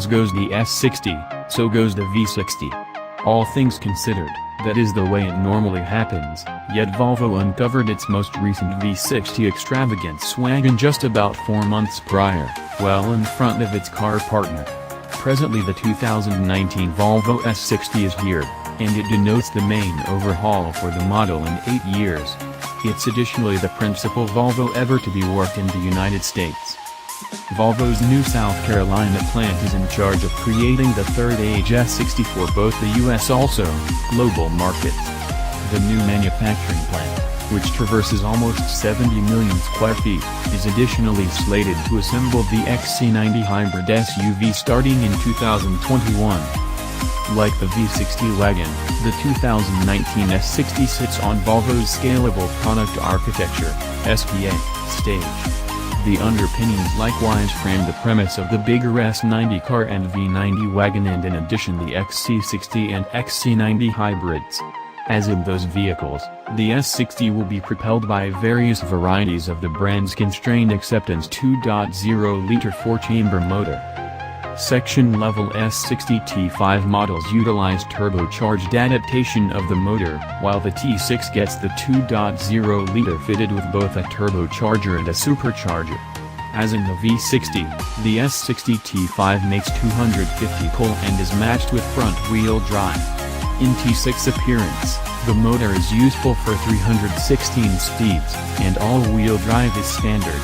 As goes the S60, so goes the V60. All things considered, that is the way it normally happens, yet Volvo uncovered its most recent V60 extravagance wagon just about 4 months prior, well in front of its car partner. Presently the 2019 Volvo S60 is here, and it denotes the main overhaul for the model in 8 years. It's additionally the principal Volvo ever to be worked in the United States. Volvo's new South Carolina plant is in charge of creating the third-age S60 for both the US also global markets. The new manufacturing plant, which traverses almost 70 million square feet, is additionally slated to assemble the XC90 hybrid SUV starting in 2021. Like the V60 wagon, the 2019 S60 sits on Volvo's Scalable product architecture, SPA, stage. The underpinnings likewise frame the premise of the bigger S90 car and V90 wagon, and in addition the XC60 and XC90 hybrids. As in those vehicles, the S60 will be propelled by various varieties of the brand's constrained acceptance 2.0-liter 4-chamber motor. Section-level S60 T5 models utilize turbocharged adaptation of the motor, while the T6 gets the 2.0-liter fitted with both a turbocharger and a supercharger. As in the V60, the S60 T5 makes 250 pull and is matched with front-wheel drive. In T6 appearance, the motor is useful for 316 steeds, and all-wheel drive is standard.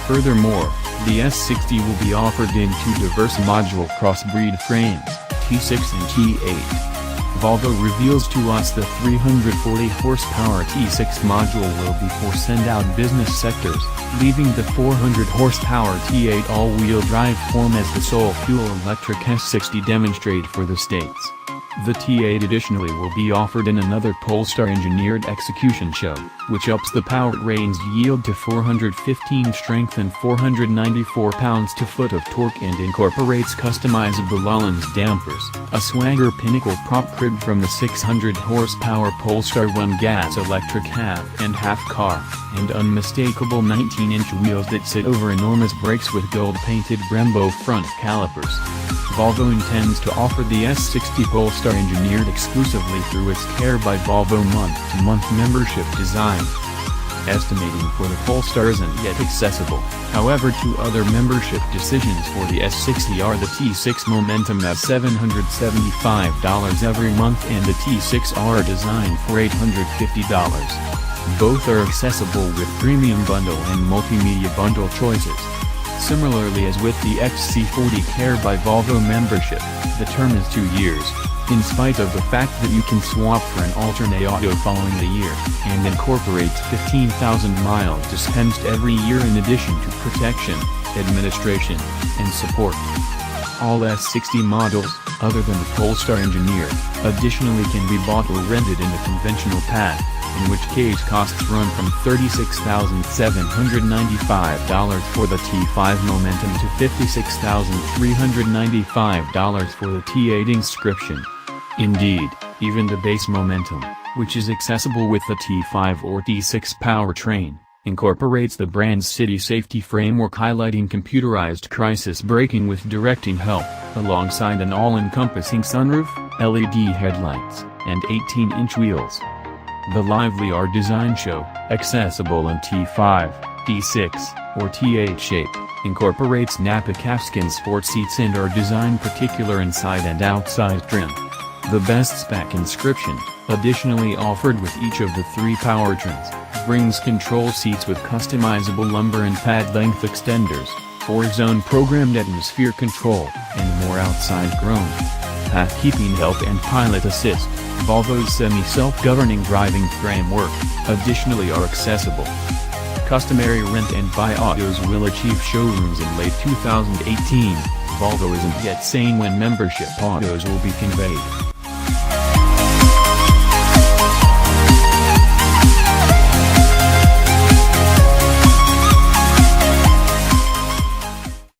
Furthermore, the S60 will be offered in 2 diverse module crossbreed frames, T6 and T8. Volvo reveals to us the 340 horsepower T6 module will be for send-out business sectors, leaving the 400 horsepower T8 all-wheel drive form as the sole fuel electric S60 demonstrate for the States. The T8 additionally will be offered in another Polestar-engineered execution show, which ups the powertrain's yield to 415 strength and 494 pounds-to-foot of torque and incorporates customizable Ullens dampers, a Swagger Pinnacle prop crib from the 600 horsepower Polestar 1 gas electric half-and-half car, and unmistakable 19-inch wheels that sit over enormous brakes with gold-painted Brembo front calipers. Volvo intends to offer the S60 Polestar engineered exclusively through its Care by Volvo month-to-month membership design. Estimating for the Polestar isn't yet accessible, however 2 other membership decisions for the S60 are the T6 Momentum at $775 every month and the T6R Design for $850. Both are accessible with Premium Bundle and Multimedia Bundle choices. Similarly as with the XC40 Care by Volvo membership, the term is 2 years, in spite of the fact that you can swap for an alternate auto following the year, and incorporates 15,000 miles dispensed every year in addition to protection, administration, and support. All S60 models, other than the Polestar engineered, additionally can be bought or rented in the conventional path, in which case costs run from $36,795 for the T5 Momentum to $56,395 for the T8 inscription. Indeed, even the base Momentum, which is accessible with the T5 or T6 powertrain, incorporates the brand's city safety framework highlighting computerized crisis braking with directing help, alongside an all-encompassing sunroof, LED headlights, and 18-inch wheels. The lively R design show, accessible in T5, T6, or T8 shape, incorporates Napa calfskin sport seats and are designed particular inside and outside trim. The best spec inscription, additionally offered with each of the 3 powertrains, brings control seats with customizable lumbar and pad length extenders, 4-zone programmed atmosphere control, and more outside grown path keeping help and pilot assist. Volvo's semi-self-governing driving framework, additionally are accessible. Customary rent and buy autos will achieve showrooms in late 2018, Volvo isn't yet saying when membership autos will be conveyed.